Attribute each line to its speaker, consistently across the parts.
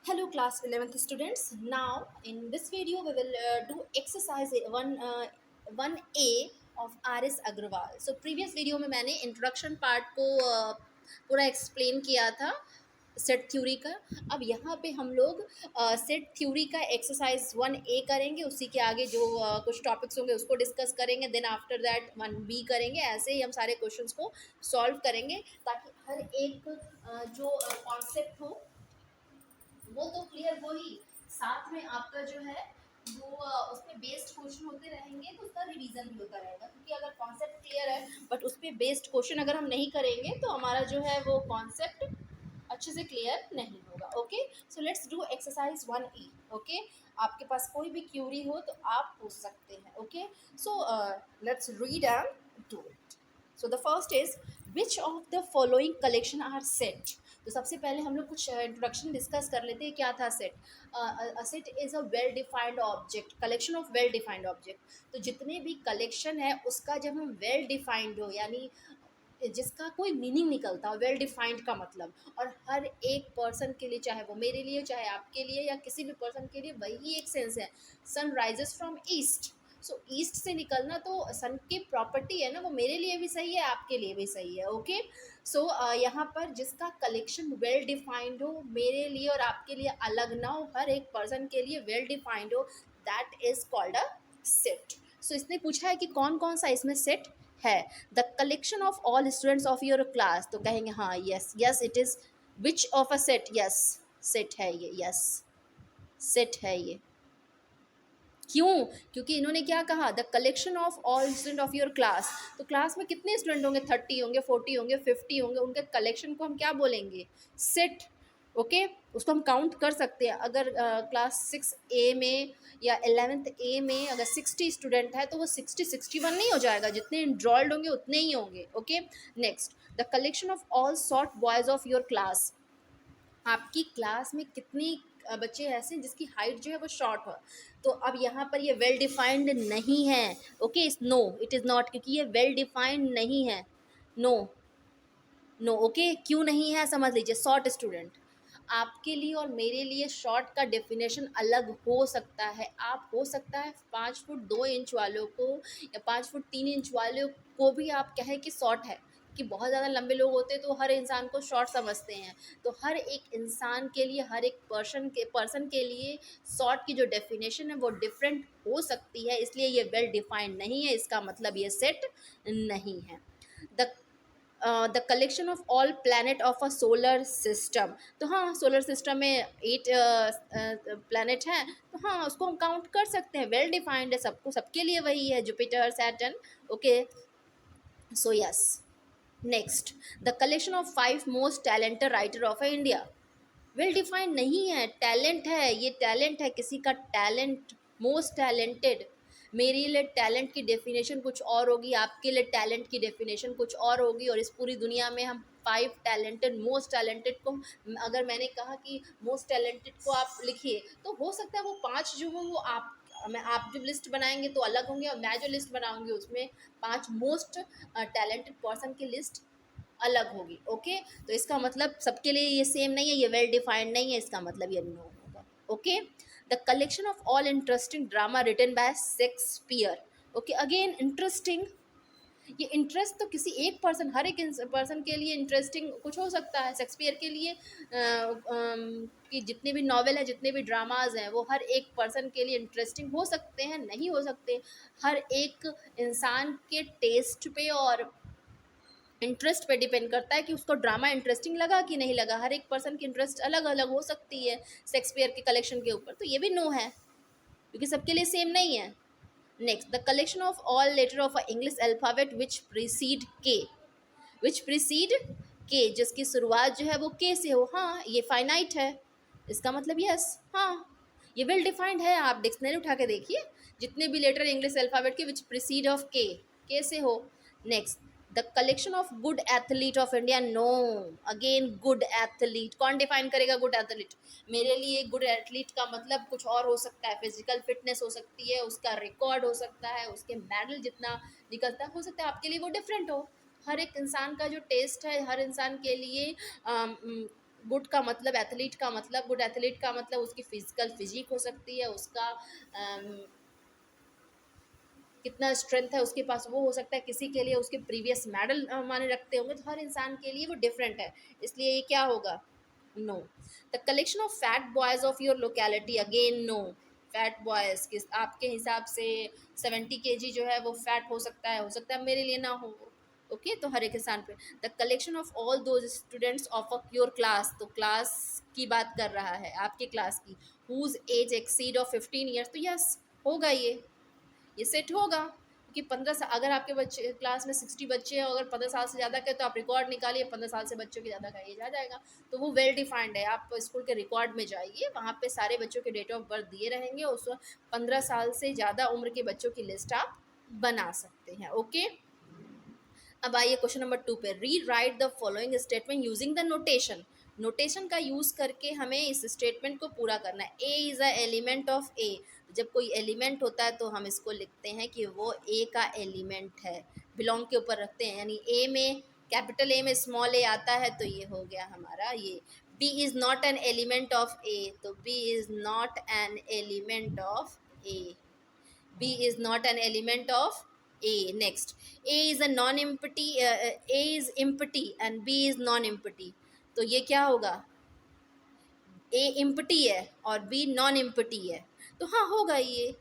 Speaker 1: Hello class 11th students. Now in this video we will do exercise 1A of RS Agrawal. So previous video में मैंने introduction part को पूरा explain किया था set theory का। अब यहाँ पे हम लोग सेट थ्योरी का एक्सरसाइज 1A करेंगे, उसी के आगे जो कुछ टॉपिक्स होंगे उसको डिस्कस करेंगे, देन आफ्टर दैट 1B करेंगे। ऐसे ही हम सारे क्वेश्चंस को सॉल्व करेंगे ताकि हर एक जो कॉन्सेप्ट हो वो तो क्लियर हो ही, साथ में आपका जो है वो उस पर बेस्ड क्वेश्चन होते रहेंगे तो उसका रिवीजन भी होता रहेगा। क्योंकि अगर कॉन्सेप्ट क्लियर है बट उस पर बेस्ड क्वेश्चन अगर हम नहीं करेंगे तो हमारा जो है वो कॉन्सेप्ट अच्छे से क्लियर नहीं होगा। Okay, so let's do exercise 1E। Okay, आपके पास कोई भी क्यूरी हो तो आप पूछ सकते हैं। Okay, so let's read and do it. So the first is which of the following collection are set. तो सबसे पहले हम लोग कुछ इंट्रोडक्शन डिस्कस कर लेते हैं। क्या था set? Set is a well defined object, collection of well defined object. तो जितने भी कलेक्शन है उसका जब हम वेल डिफाइंड हो यानी जिसका कोई मीनिंग निकलता हो, वेल डिफाइंड का मतलब, और हर एक पर्सन के लिए, चाहे वो मेरे लिए चाहे आपके लिए या किसी भी पर्सन के लिए, वही एक सेंस है। Sun rises from east, so east से निकलना तो सन की प्रॉपर्टी है ना, वो मेरे लिए भी सही है आपके लिए भी सही है। ओके, सो यहाँ पर जिसका कलेक्शन वेल डिफाइंड हो, मेरे लिए और आपके लिए अलग ना हो, हर एक पर्सन के लिए वेल डिफाइंड हो, that is called a set. सो इसने पूछा है कि कौन कौन सा इसमें सेट है। The collection of all students of your class, तो कहेंगे हाँ yes yes it is which of a set, yes set है ये, यस सेट है ये। क्यों? क्योंकि इन्होंने क्या कहा, the collection of all student of your class. तो क्लास में कितने स्टूडेंट होंगे? 30 होंगे, 40 होंगे, 50 होंगे, उनके कलेक्शन को हम क्या बोलेंगे? सेट। ओके, उसको हम काउंट कर सकते हैं। अगर क्लास 6A में या 11th A में अगर 60 स्टूडेंट है तो वो 61 नहीं हो जाएगा, जितने इनरोल्ड होंगे उतने ही होंगे। Okay, next, the collection of all short boys of your class. आपकी क्लास में कितनी बच्चे ऐसे हैं जिसकी हाइट जो है वो शॉर्ट हो। तो अब यहाँ पर ये वेल डिफाइंड नहीं है। Okay, no it is not, क्योंकि ये वेल डिफाइंड नहीं है। नो नो, ओके, क्यों नहीं है समझ लीजिए। शॉर्ट स्टूडेंट, आपके लिए और मेरे लिए शॉर्ट का डेफिनेशन अलग हो सकता है। आप हो सकता है 5 फुट 2 इंच वालों को या 5 फुट 3 इंच वालों को भी आप कहें कि शॉर्ट है, कि बहुत ज़्यादा लंबे लोग होते हैं तो हर इंसान को शॉर्ट समझते हैं। तो हर एक इंसान के लिए, हर एक पर्सन के लिए शॉर्ट की जो डेफिनेशन है वो डिफरेंट हो सकती है, इसलिए ये वेल डिफाइंड नहीं है, इसका मतलब ये सेट नहीं है। The the collection of all planet of a solar system, तो हाँ सोलर सिस्टम में 8 प्लैनेट हैं, तो हाँ उसको हम काउंट कर सकते हैं, वेल डिफाइंड है, सबको सबके लिए वही है, Jupiter Saturn. Okay, so yes. Next, the collection of 5 most talented writer of India. Well defined नहीं है, टैलेंट है, ये टैलेंट है, किसी का टैलेंट, मोस्ट टैलेंटेड। मेरे लिए टैलेंट की डेफिनेशन कुछ और होगी, आपके लिए टैलेंट की डेफिनेशन कुछ और होगी, और इस पूरी दुनिया में हम 5 टैलेंटेड, मोस्ट टैलेंटेड को, अगर मैंने कहा कि मोस्ट टैलेंटेड को आप लिखिए तो हो सकता है वो 5 जो हों वो आप जो लिस्ट बनाएंगे तो अलग होंगे, और मैं जो लिस्ट बनाऊंगी उसमें 5 मोस्ट टैलेंटेड पर्सन की लिस्ट अलग होगी। ओके, तो इसका मतलब सबके लिए ये सेम नहीं है, ये वेल डिफाइंड नहीं है, इसका मतलब ये नो होगा। Okay, the collection of all interesting drama written by Shakespeare. Okay, again interesting, ये इंटरेस्ट तो किसी एक पर्सन, हर एक पर्सन के लिए इंटरेस्टिंग कुछ हो सकता है। शेक्सपियर के लिए कि जितने भी नॉवेल है, जितने भी ड्रामाज हैं, वो हर एक पर्सन के लिए इंटरेस्टिंग हो सकते हैं, नहीं हो सकते। हर एक इंसान के टेस्ट पे और इंटरेस्ट पे डिपेंड करता है कि उसको ड्रामा इंटरेस्टिंग लगा कि नहीं लगा। हर एक पर्सन की इंटरेस्ट अलग अलग हो सकती है शेक्सपियर के कलेक्शन के ऊपर, तो ये भी नो है क्योंकि सबके लिए सेम नहीं है। Next, the collection of all letter of a English alphabet which precede K. Which precede के, जिसकी शुरुआत जो है वो के से हो, हाँ ये फाइनाइट है, इसका मतलब यस, हाँ ये वेल डिफाइंड है। आप डिक्शनरी उठा के देखिए, जितने भी लेटर इंग्लिश अल्फ़ाबेट के विच प्रीसीड ऑफ के से हो। Next, the collection of good athlete of India, no, again good athlete, कौन डिफाइन करेगा गुड एथलीट? मेरे लिए गुड एथलीट का मतलब कुछ और हो सकता है, फिजिकल फिटनेस हो सकती है, उसका रिकॉर्ड हो सकता है, उसके मेडल जितना निकलता हो सकता है, आपके लिए वो डिफरेंट हो। हर एक इंसान का जो टेस्ट है, हर इंसान के लिए गुड का मतलब एथलीट का मतलब, गुड एथलीट का मतलब उसकी फिजिकल फिजिक हो सकती है, उसका कितना स्ट्रेंथ है उसके पास वो हो सकता है, किसी के लिए उसके प्रीवियस मेडल माने रखते होंगे, तो हर इंसान के लिए वो डिफरेंट है, इसलिए ये क्या होगा, no. The collection of fat boys of your locality, again no. Fat boys किस आपके हिसाब से 70 kg जो है वो फैट हो सकता है मेरे लिए ना हो। ओके तो हर एक इंसान पे। The collection of all those students of a your class, तो क्लास की बात कर रहा है आपके क्लास की, whose age exceed of 15 years, तो यस होगा ये सेट होगा, क्योंकि 15 साल, अगर आपके बच्चे क्लास में 60 बच्चे हैं, अगर 15 साल से ज़्यादा के, तो आप रिकॉर्ड निकालिए, 15 साल से बच्चों के ज़्यादा का एज आ जाएगा, तो वो वेल डिफाइंड है। आप स्कूल के रिकॉर्ड में जाइए, वहाँ पे सारे बच्चों के डेट ऑफ बर्थ दिए रहेंगे, उस 15 साल से ज़्यादा उम्र के बच्चों की लिस्ट आप बना सकते हैं। ओके अब आइए क्वेश्चन नंबर 2 पे। Rewrite the following statement using the notation. Notation का यूज करके हमें इस स्टेटमेंट को पूरा करना है। A is a element of A, जब कोई एलिमेंट होता है तो हम इसको लिखते हैं कि वो ए का एलिमेंट है, बिलोंग के ऊपर रखते हैं, यानी ए में कैपिटल ए में स्मॉल ए आता है, तो ये हो गया हमारा ये। B is not an element of A, तो B is not an element of A, B is not an element of A. Next, A is a non-empty, A is empty and B is non-empty. तो ये क्या होगा, A empty है और B non-empty है, तो हाँ होगा ये।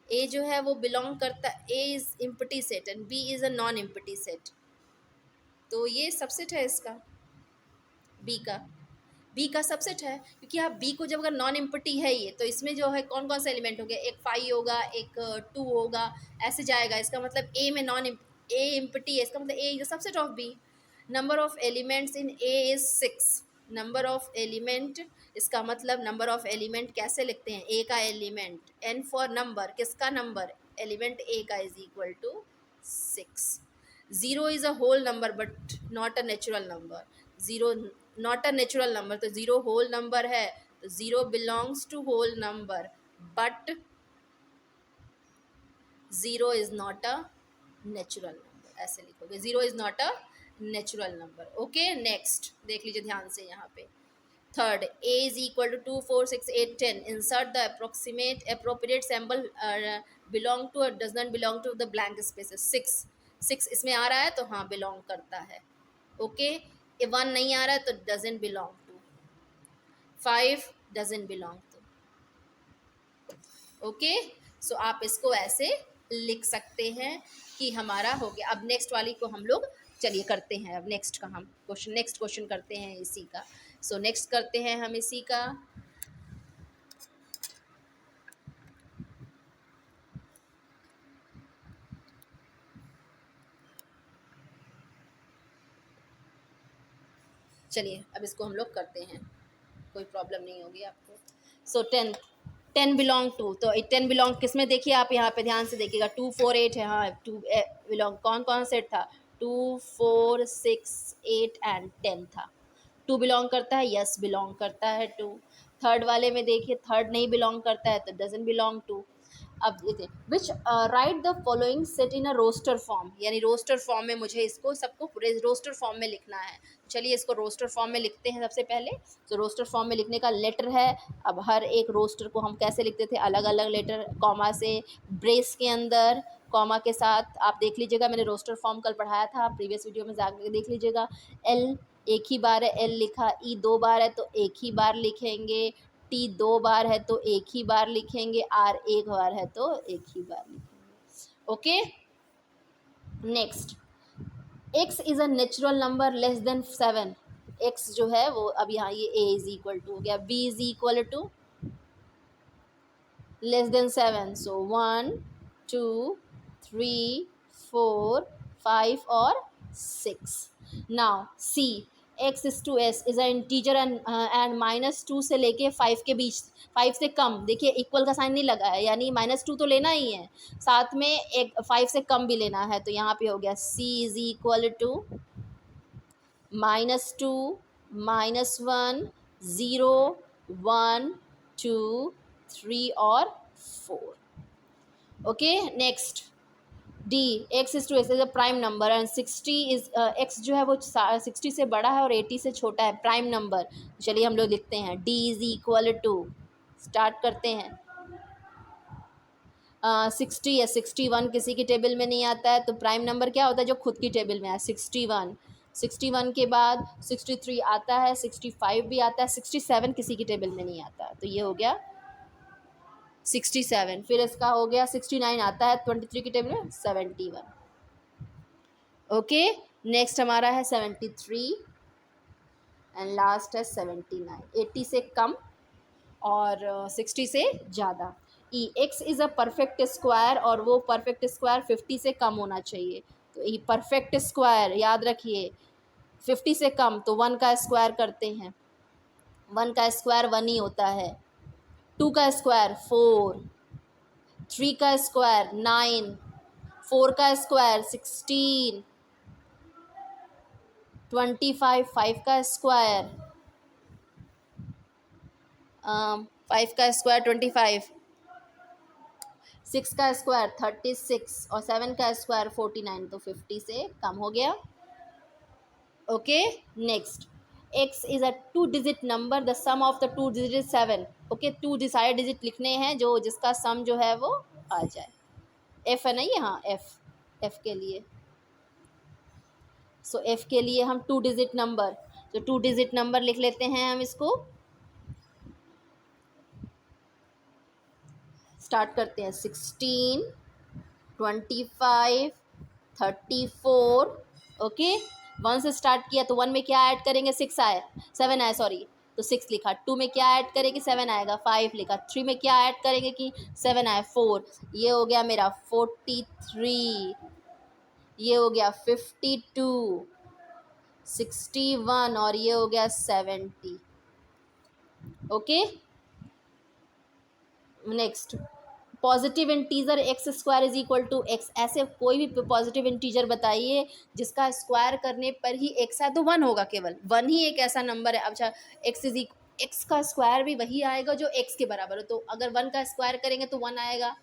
Speaker 1: A जो है वो बिलोंग करता, A is empty set and B is a non-empty set, तो ये सबसेट है इसका, B का। बी का सबसेट है, क्योंकि आप बी को जब अगर नॉन इम्पटी है ये, तो इसमें जो है कौन कौन सा एलिमेंट हो गया, एक 5 होगा, एक 2 होगा, ऐसे जाएगा, इसका मतलब ए में नॉन ए इम्पटी है, इसका मतलब A is the subset of B. Number of elements in A is 6, number of element, इसका मतलब नंबर ऑफ एलिमेंट कैसे लिखते हैं, ए का एलिमेंट, एन फॉर नंबर, किसका नंबर, एलिमेंट ए का, is equal to 6। Zero is a whole number but not a natural number, zero not a natural number, तो zero whole number है, तो zero belongs to whole number, but zero is not a natural number, ऐसे लिखोगे, zero is not a natural number. Okay next देख लीजिए ध्यान से यहाँ पे। Third, A is equal to 2 4 6 8 10, insert the appropriate symbol belong to does not belong to the blank spaces. 6 इसमें आ रहा है तो हाँ बिलोंग करता है। ओके 1 नहीं आ रहा है तो doesn't belong to, 5 doesn't belong to. Okay so आप इसको ऐसे लिख सकते हैं कि हमारा हो गया। अब नेक्स्ट वाली को हम लोग चलिए करते हैं, अब नेक्स्ट का हम क्वेश्चन, नेक्स्ट क्वेश्चन करते हैं इसी का। सो नेक्स्ट करते हैं हम इसी का। चलिए अब इसको हम लोग करते हैं, कोई प्रॉब्लम नहीं होगी आपको। सो 10 बिलोंग टू, तो 10 बिलोंग किस में, देखिए आप यहाँ पे ध्यान से देखिएगा, 2 4 8 है, हाँ 2 बिलोंग, कौन कौन सेट था, 2 4 6 8 एंड 10 था। 2 बिलोंग करता है, यस बिलोंग करता है 2। थर्ड वाले में देखिए थर्ड नहीं बिलोंग करता है, तो डजन बिलोंग टू। अब देखिए which write the following set in a roster form, यानी रोस्टर फॉर्म में मुझे इसको सबको रोस्टर फॉर्म में लिखना है। चलिए इसको रोस्टर फॉर्म में लिखते हैं सबसे पहले। तो रोस्टर फॉर्म में लिखने का लेटर है, अब हर एक रोस्टर को हम कैसे लिखते थे, अलग अलग लेटर, कॉमा से, ब्रेस के अंदर कॉमा के साथ। आप देख लीजिएगा मैंने रोस्टर फॉर्म कल पढ़ाया था, आप प्रीवियस वीडियो में जाकर देख लीजिएगा। एल एक ही बार है, एल लिखा, ई 2 बार है तो एक ही बार लिखेंगे, टी 2 बार है तो एक ही बार लिखेंगे, आर एक बार है तो एक ही बार लिखेंगे। Okay next, x is a natural number less than 7, x जो है वो, अब यहाँ ये ए इज इक्वल टू हो गया, B is equal to less than 7, so 1 2 3 4 5 और 6। Now see, x is to s is a integer and -2 से लेके 5 के बीच, 5 से कम, देखिए इक्वल का साइन नहीं लगा है, यानी -2 तो लेना ही है, साथ में एक 5 से कम भी लेना है, तो यहाँ पे हो गया सी इज इक्वल टू -2 -1 0 1 2 3 और 4। Okay next, D x is to x is a prime number and 60 is x जो है वो 60 से बड़ा है और 80 से छोटा है, प्राइम नंबर। चलिए हम लोग लिखते हैं D is equal to, start करते हैं। 60 या 61 किसी की टेबल में नहीं आता है, तो प्राइम नंबर क्या होता है जो खुद की टेबल में है, 61। 61 के बाद 63 आता है, 65 भी आता है, 67 किसी की टेबल में नहीं आता, तो ये हो गया 67। फिर इसका हो गया 69 आता है 23 की टेबल में, 71। ओके, नेक्स्ट हमारा है 73 एंड लास्ट है 79। 80 से कम और 60 से ज़्यादा। E x is a perfect square और वो परफेक्ट स्क्वायर 50 से कम होना चाहिए। तो ये परफेक्ट स्क्वायर याद रखिए, 50 से कम तो 1 का स्क्वायर करते हैं, 1 का स्क्वायर 1 ही होता है, 2 का स्क्वायर 4, 3 का स्क्वायर 9, 4 का स्क्वायर 16, 25, 5 का स्क्वायर 5 का स्क्वायर 25, 6 का स्क्वायर 36 और 7 का स्क्वायर 49, तो 50 से कम हो गया। Okay, next x is a 2 digit number, the sum of the 2 digit is 7। Okay, 2 decide digit लिखने हैं जो जिसका सम जो है वो आ जाए। f है ना ये, हाँ f के लिए, सो f के लिए हम 2 डिजिट नंबर, तो 2 डिजिट नंबर लिख लेते हैं हम इसको। स्टार्ट करते हैं 16, 25, 34। ओके, 1 से स्टार्ट किया तो 1 में क्या ऐड करेंगे, 6 आए, 7 आए सॉरी, तो 6 लिखा। 2 में क्या ऐड करेंगे, 7 आएगा, 5 लिखा। 3 में क्या ऐड करेंगे कि 7 आए, 4। ये हो गया मेरा 43, ये हो गया 52, 61 और ये हो गया 70। Okay, next positive integer x square is equal to x. ऐसे कोई भी पॉजिटिव इंटीजर बताइए जिसका स्क्वायर करने पर ही एक्स है, तो 1 होगा, केवल 1 ही एक ऐसा नंबर है। अच्छा, एक्स का स्क्वायर भी वही आएगा जो एक्स के बराबर हो, तो अगर 1 का स्क्वायर करेंगे तो 1 आएगा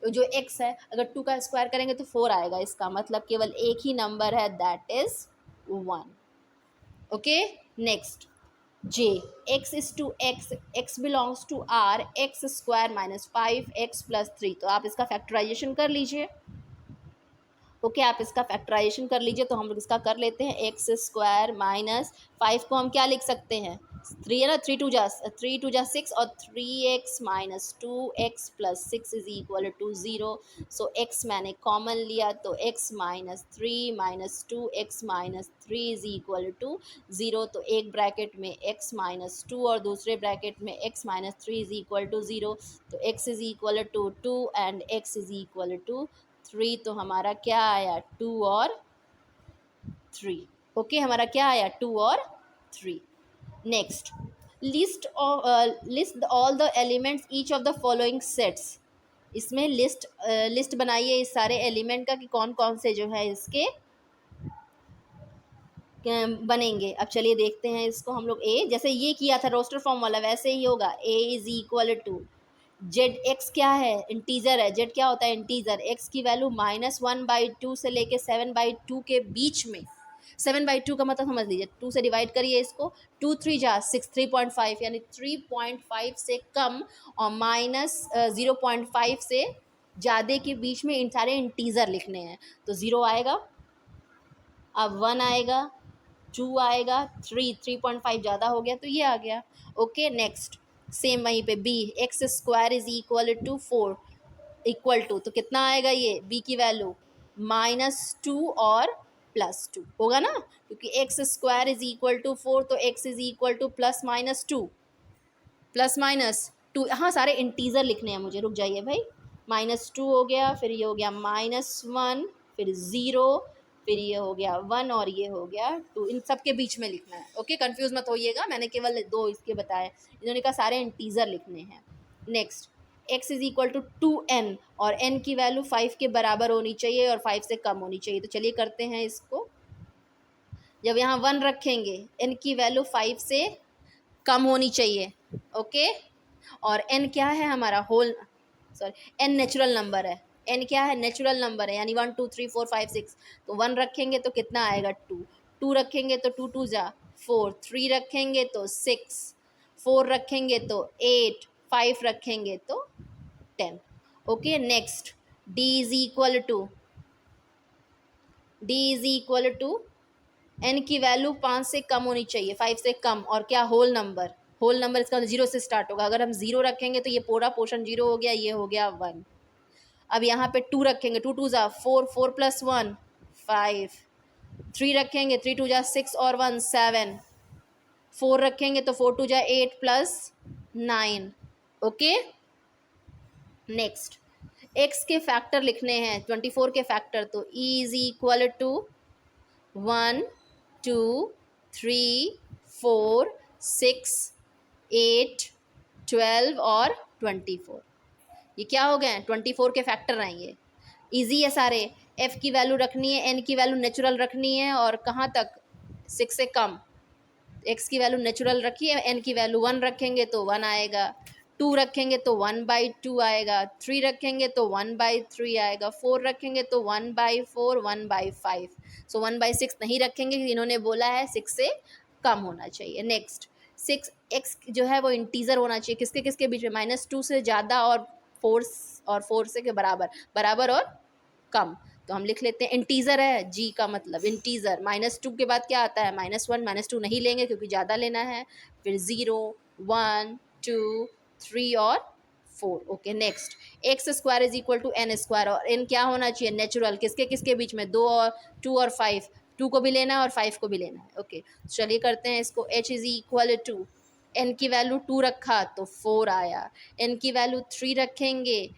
Speaker 1: जो एक्स है, अगर 2 का स्क्वायर करेंगे तो 4 आएगा। इसका मतलब केवल एक ही नंबर है, that is 1। Okay, next J, x is to x, x belongs to R, x square minus 5x plus 3। तो आप इसका फैक्टराइजेशन कर लीजिए। ओके, आप इसका फैक्टराइजेशन कर लीजिए, तो हम लोग इसका कर लेते हैं। एक्स स्क्वायर माइनस 5 को हम क्या लिख सकते हैं, 3 है ना, 3 2 जा 6 और 3x minus 2x plus 6 is equal to 0। So x मैंने कॉमन लिया, तो x minus 3 minus 2x minus 3 is equal to 0। तो एक ब्रैकेट में x माइनस 2 और दूसरे ब्रैकेट में x minus 3 is equal to 0। तो x is equal to 2 and x is equal to 3। तो हमारा क्या आया, 2 और 3। ओके, हमारा क्या आया, 2 और 3। Next, list all the elements each of the following sets. इसमें लिस्ट बनाइए इस सारे एलिमेंट का कि कौन कौन से जो है इसके बनेंगे। अब चलिए देखते हैं इसको हम लोग। ए जैसे ये किया था रोस्टर फॉर्म वाला, वैसे ही होगा। A is equal to Z, x क्या है, इंटीजर है, जेड क्या होता है, इंटीजर। एक्स की वैल्यू -1/2 से लेके 7/2 के बीच में। 7/2 का मतलब समझ लीजिए, 2 से डिवाइड करिए इसको, 2 3 जा 6, 3.5 यानी 3.5 से कम और -0.5 से ज़्यादा के बीच में इन सारे इंटीजर लिखने हैं। तो 0 आएगा, अब 1 आएगा, 2 आएगा, 3.5 ज़्यादा हो गया तो ये आ गया। ओके, नेक्स्ट सेम वहीं पे B, x square is equal to 4 equal to, तो कितना आएगा ये बी की वैल्यू, -2 और +2 होगा ना, क्योंकि x square is equal to 4, तो एक्स इज इक्वल टू +-2 हाँ, सारे इंटीजर लिखने हैं मुझे, रुक जाइए भाई। -2 हो गया, फिर ये हो गया -1, फिर 0, फिर ये हो गया 1 और ये हो गया 2। इन सब के बीच में लिखना है। ओके, कंफ्यूज मत होइएगा, मैंने केवल 2 इसके बताए, इन्होंने कहा सारे इंटीजर लिखने हैं। Next, x is equal to 2n और n की वैल्यू 5 के बराबर होनी चाहिए और 5 से कम होनी चाहिए। तो चलिए करते हैं इसको। जब यहाँ 1 रखेंगे, n की वैल्यू 5 से कम होनी चाहिए। ओके, और n क्या है हमारा, whole, sorry, n natural number है, एन क्या है, नेचुरल नंबर है, यानी 1 2 3 4 5 6, तो 1 रखेंगे तो कितना आएगा 2, 2 रखेंगे तो 2 2 जा 4, 3 रखेंगे तो 6, 4 रखेंगे तो 8, 5 रखेंगे तो 10। Okay next, D is equal to, D is equal to n की वैल्यू 5 से कम होनी चाहिए, 5 से कम, और क्या, होल नंबर, होल नंबर इसका जीरो से स्टार्ट होगा। अगर हम जीरो रखेंगे तो ये पूरा पोर्शन जीरो हो गया, ये हो गया 1। अब यहाँ पे 2 रखेंगे, 2 2 जा 4, 4 + 1 5, 3 रखेंगे, 3 2 जा 6 और 1 7, 4 रखेंगे तो 4 2 जा 8 + 9। ओके नेक्स्ट, एक्स के फैक्टर लिखने हैं, 24 के फैक्टर, तो ई इज इक्वल टू 1 2 3 4 6 8 12 और 24। ये क्या हो गए, 24 के फैक्टर हैं ये। ईजी है सारे। एफ की वैल्यू रखनी है, एन की वैल्यू नेचुरल रखनी है, और कहाँ तक, 6 से कम। एक्स की वैल्यू नेचुरल रखी है, एन की वैल्यू 1 रखेंगे तो 1 आएगा, 2 रखेंगे तो 1/2 आएगा, 3 रखेंगे तो 1/3 आएगा, 4 रखेंगे तो 1/4, 1/5। सो 1/6 नहीं रखेंगे, इन्होंने बोला है 6 से कम होना चाहिए। नेक्स्ट, 6 एक्स जो है वो इंटीजर होना चाहिए, किसके किसके बीच में, -2 से ज़्यादा और 4 से के बराबर, बराबर और कम। तो हम लिख लेते हैं इंटीजर है, जी का मतलब इंटीजर। -2 के बाद क्या आता है, -1, -2 नहीं लेंगे क्योंकि ज़्यादा लेना है, फिर 0 1 2 3 और 4। Okay next, x square is equal to n square, और एन क्या होना चाहिए, नेचुरल, किसके किसके बीच में, 2 और 5, 2 को भी लेना है और 5 को भी लेना है। ओके चलिए करते हैं इसको, H is equal to, n की वैल्यू 2 रखा तो 4 आया, एन की वैल्यू 3 रखेंगे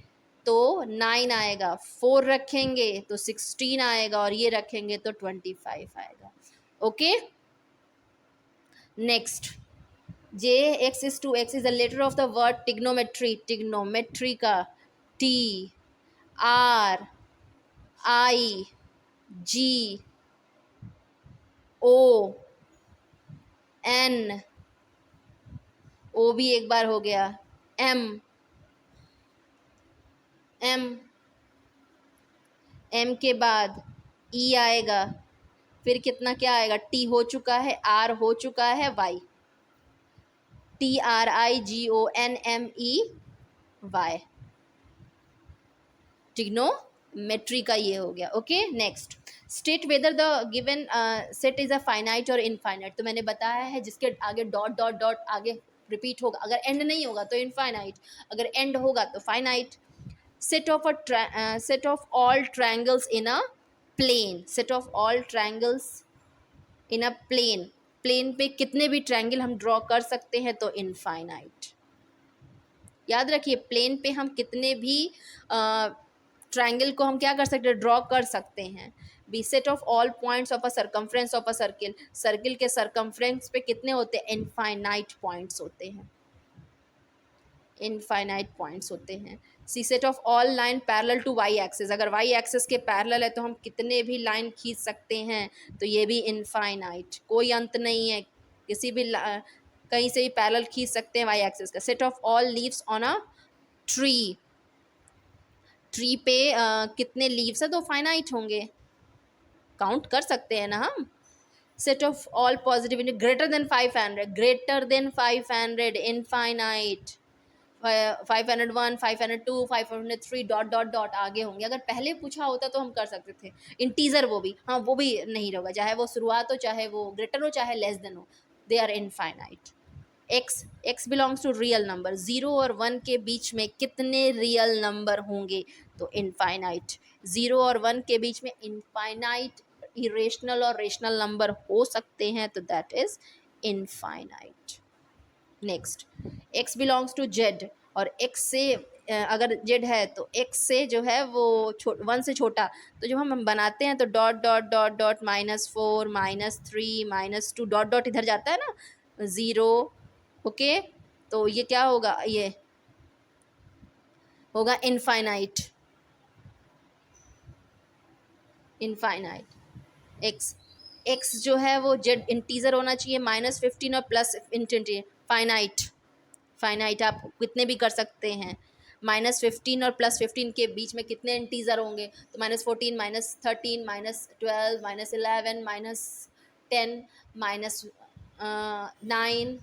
Speaker 1: तो 9 आएगा, 4 रखेंगे तो 16 आएगा, और ये रखेंगे तो 25 आएगा। Okay next, J x is to x is the letter of the word trigonometry, trigonometry का T R I G O N, O भी एक बार हो गया, एम एम एम के बाद ई आएगा, फिर कितना क्या आएगा, टी हो चुका है, आर हो चुका है, वाई, TRIGONMEY, टिग्नोमेट्री का ये हो गया। Okay next, state whether the given set is a finite और इनफाइनाइट। तो मैंने बताया है जिसके आगे डॉट डॉट डॉट आगे रिपीट होगा, अगर एंड नहीं होगा तो इनफाइनाइट, अगर एंड होगा तो finite. Set of all triangles in a plane, set of all triangles in a plane, plane पे कितने भी ट्रायंगल हम ड्रॉ कर सकते हैं तो इनफाइनाइट। याद रखिए प्लेन पे हम कितने भी ट्रायंगल को हम क्या कर सकते हैं, ड्रॉ कर सकते हैं। B set of all points of a circumference of a circle, circle के सर्कमफ्रेंस पे कितने होते हैं, इनफाइनाइट पॉइंट्स होते हैं, इनफाइनाइट पॉइंट्स होते हैं। C set of all line parallel to Y axis, अगर वाई एक्सिस के पैरेलल है तो हम कितने भी लाइन खींच सकते हैं, तो ये भी इनफाइनाइट, कोई अंत नहीं है, किसी भी कहीं से भी पैरेलल खींच सकते हैं वाई एक्सिस का। Set of all leaves on a tree, tree पे कितने लीव्स है तो फाइनाइट होंगे, काउंट कर सकते हैं ना हम। Set of all positive greater than 500, greater than 500 infinite, 501 502 503 dot dot dot आगे होंगे। अगर पहले पूछा होता तो हम कर सकते थे। इंटीजर वो भी, हाँ वो भी नहीं होगा, चाहे वो शुरुआत हो, चाहे वो ग्रेटर हो, चाहे लेस देन हो, they are infinite. X belongs to real number, 0 और 1 के बीच में कितने रियल नंबर होंगे तो इनफाइनाइट, 0 और 1 के बीच में इनफाइनाइट इरेशनल और रेशनल नंबर हो सकते हैं, तो that is infinite. Next, x belongs to Z, और एक्स से अगर जेड है तो एक्स से जो है वो 1 से छोटा, तो जब हम बनाते हैं तो dot dot dot dot -4 -3 -2 dot dot इधर जाता है ना, 0। ओके तो ये क्या होगा, ये होगा इनफाइनाइट, इनफाइनाइट। एक्स, एक्स जो है वो जेड इंटीजर होना चाहिए, -15 और +20, फाइनाइट, फाइनाइट आप कितने भी कर सकते हैं। -15 और +15 के बीच में कितने इंटीजर होंगे, तो -14 -13 -12 -11 -10 -9,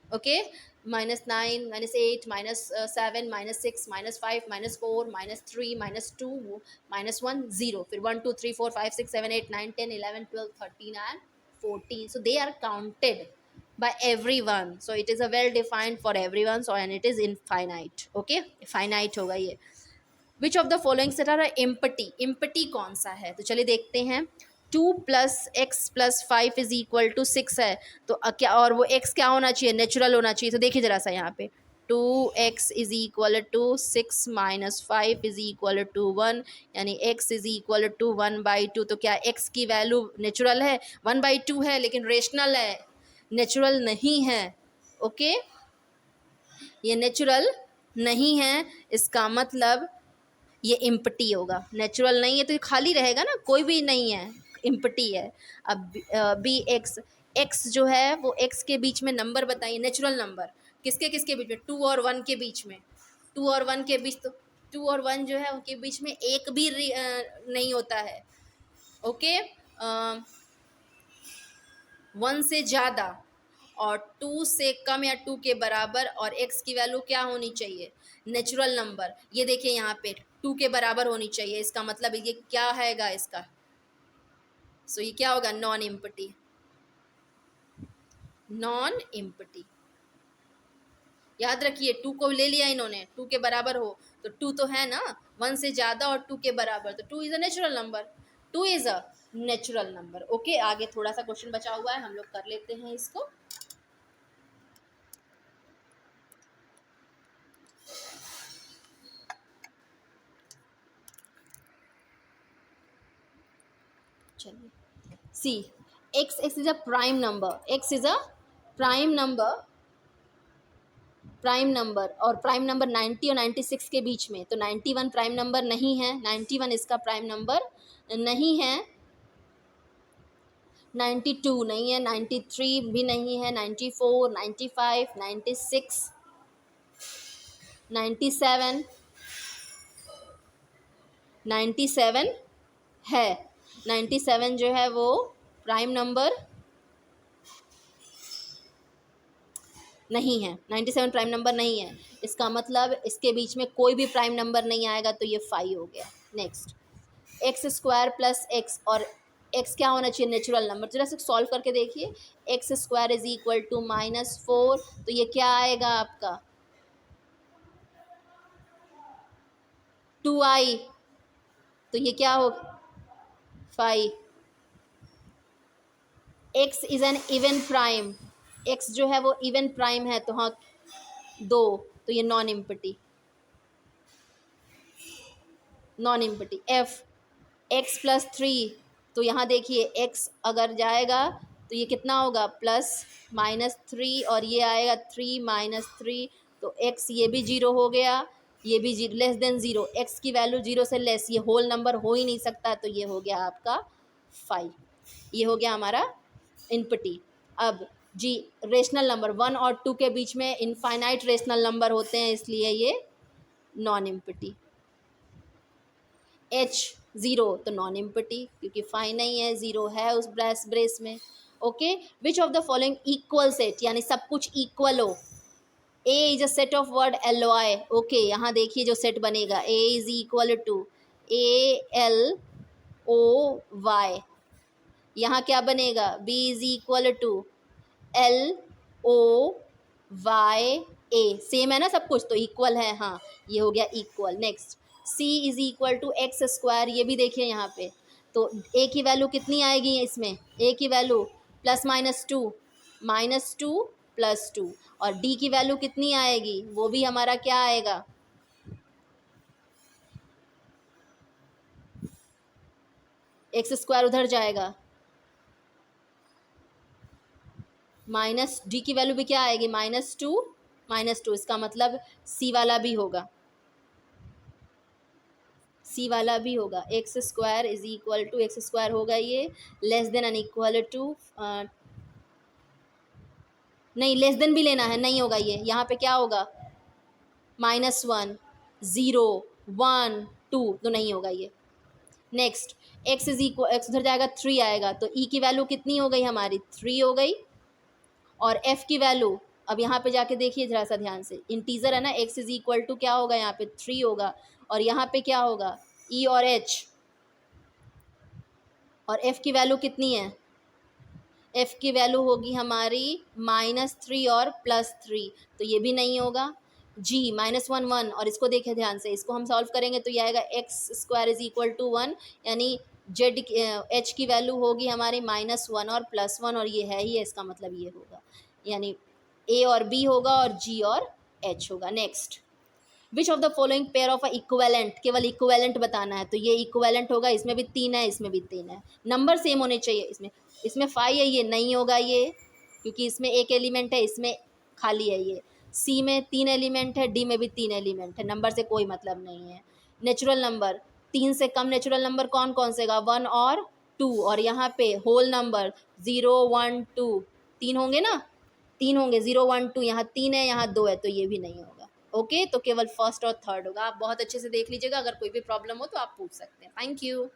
Speaker 1: ओके, -9 -8 -7 -6 -5 -4 -3 -2 -1 0, फिर 1 2 3 4 5 6 7 8 9 10 11 12 13 and 14. So they are counted by everyone, so it is a well defined for everyone, so and it is infinite. Okay, finite होगा ये. Which of the following set are empty, empty कौन सा है, तो चलिए देखते हैं. 2 + x + 5 = 6 है, तो क्या, और वो x क्या होना चाहिए, नेचुरल होना चाहिए. तो देखिए जरा सा यहाँ पे 2x = 6 - 5 = 1, यानी x = 1/2. तो क्या x की वैल्यू नेचुरल है, 1/2 है, लेकिन रेशनल है, नेचुरल नहीं है. ओके, ये नेचुरल नहीं है, इसका मतलब ये इम्पटी होगा. नेचुरल नहीं है तो ये खाली रहेगा ना, कोई भी नहीं है, इम्पटी है. अब बी एक्स जो है वो एक्स के बीच में नंबर बताइए, नेचुरल नंबर किसके किसके बीच में, 2 और 1 के बीच में. 2 और 1 के बीच, तो 2 और 1 जो है उनके बीच में एक भी नहीं होता है. ओके, 1 से ज़्यादा और 2 से कम या 2 के बराबर, और x की वैल्यू क्या होनी चाहिए, नेचुरल नंबर. ये देखिए यहाँ पे 2 के बराबर होनी चाहिए, इसका मतलब ये क्या हैगा इसका, सो ये क्या होगा, नॉन इम्पटी. नॉन इम्पटी, याद रखिए 2 को ले लिया इन्होंने, 2 के बराबर हो तो 2 तो है ना, 1 से ज़्यादा और 2 के बराबर, तो 2 is a natural number. 2 is a natural number. Okay, आगे थोड़ा सा क्वेश्चन बचा हुआ है, हम लोग कर लेते हैं इसको. चलिए, सी x is a prime number, x is a prime number, prime number, और प्राइम नंबर 90 और 96 के बीच में, तो 91 प्राइम नंबर नहीं है, 91 इसका प्राइम नंबर नहीं है, 92 नहीं है, 93 भी नहीं है, 94 95 96 97 97 है. 97 जो है वो प्राइम नंबर नहीं है, 97 प्राइम नंबर नहीं है, इसका मतलब इसके बीच में कोई भी प्राइम नंबर नहीं आएगा, तो ये 5 हो गया. नेक्स्ट, x² + x, और x क्या होना चाहिए, नेचुरल नंबर. जरा से सॉल्व करके देखिए, x² = -4, तो ये क्या आएगा आपका, 2i, तो ये क्या हो, 5. x is an even prime, x जो है वो इवन प्राइम है, तो हाँ 2, तो ये non empty, non empty. f x + 3, तो यहाँ देखिए x अगर जाएगा तो ये कितना होगा, +-3, और ये आएगा 3 - 3, तो x ये भी 0 हो गया, ये भी लेस देन 0, x की वैल्यू 0 से लेस, ये होल नंबर हो ही नहीं सकता, तो ये हो गया आपका 5. ये हो गया हमारा इनपटी. अब जी, रेशनल नंबर 1 और 2 के बीच में इनफाइनाइट रेशनल नंबर होते हैं, इसलिए ये नॉन इम्पटी. h 0, तो नॉन इम्पटी, क्योंकि 5 नहीं है, 0 है उस ब्रेस में. Okay, which of the following equal set, यानी सब कुछ इक्वल हो. a is a set of word LOI. Okay, यहाँ देखिए जो सेट बनेगा, a is equal to ALOY, यहाँ क्या बनेगा, b is equal to LOYA. Same है ना सब कुछ, तो इक्वल है, हाँ ये हो गया equal. Next, c is equal to x², ये भी देखिए यहाँ पे, तो a की वैल्यू कितनी आएगी इसमें, a की वैल्यू +-2 -2 +2, और d की वैल्यू कितनी आएगी, वो भी हमारा क्या आएगा, x² उधर जाएगा, -d की वैल्यू भी क्या आएगी, -2 -2, इसका मतलब c वाला भी होगा, c वाला भी होगा. x² is equal to, x² होगा ये, less than n equal to, नहीं लेस देन भी लेना है, नहीं होगा ये, यहाँ पे क्या होगा, -1, 0, 1, 2 तो नहीं होगा ये। Next x is equal, x उधर जाएगा 3 आएगा, तो e की वैल्यू कितनी हो गई हमारी 3 हो गई। और f की वैल्यू अब यहाँ पे जाके देखिए जरा सा ध्यान से, इंटीजर है ना, x इज इक्वल टू क्या होगा यहाँ पे 3 होगा, और यहाँ पे क्या होगा e और h, और f की वैल्यू कितनी है, f की वैल्यू होगी हमारी -3 और +3, तो ये भी नहीं होगा। g -1 1, और इसको देखें ध्यान से, इसको हम सॉल्व करेंगे तो ये आएगा x² इज इक्वल टू 1, यानी z h की वैल्यू होगी हमारी -1 और +1, और ये है ही है, इसका मतलब ये होगा, यानी a और b होगा और g और h होगा। Next, which of the following pair of a equivalent, केवल इक्वेलेंट बताना है, तो ये इक्वेलेंट होगा, इसमें भी 3 है, इसमें भी 3 है, नंबर सेम होने चाहिए, इसमें 5 है, ये नहीं होगा ये, क्योंकि इसमें एक एलिमेंट है, इसमें खाली है ये। सी में 3 एलिमेंट है, डी में भी 3 एलिमेंट है, नंबर से कोई मतलब नहीं है। नेचुरल नंबर, 3 से कम नेचुरल नंबर कौन कौन से गा, 1 और 2, और यहाँ पे होल नंबर 0 1 2 3 होंगे ना, 3 होंगे, 0 1 2, यहाँ 3 है, यहाँ 2 है, तो ये भी नहीं होगा। ओके तो केवल फर्स्ट और थर्ड होगा। आप बहुत अच्छे से देख लीजिएगा, अगर कोई भी प्रॉब्लम हो तो आप पूछ सकते हैं। Thank you.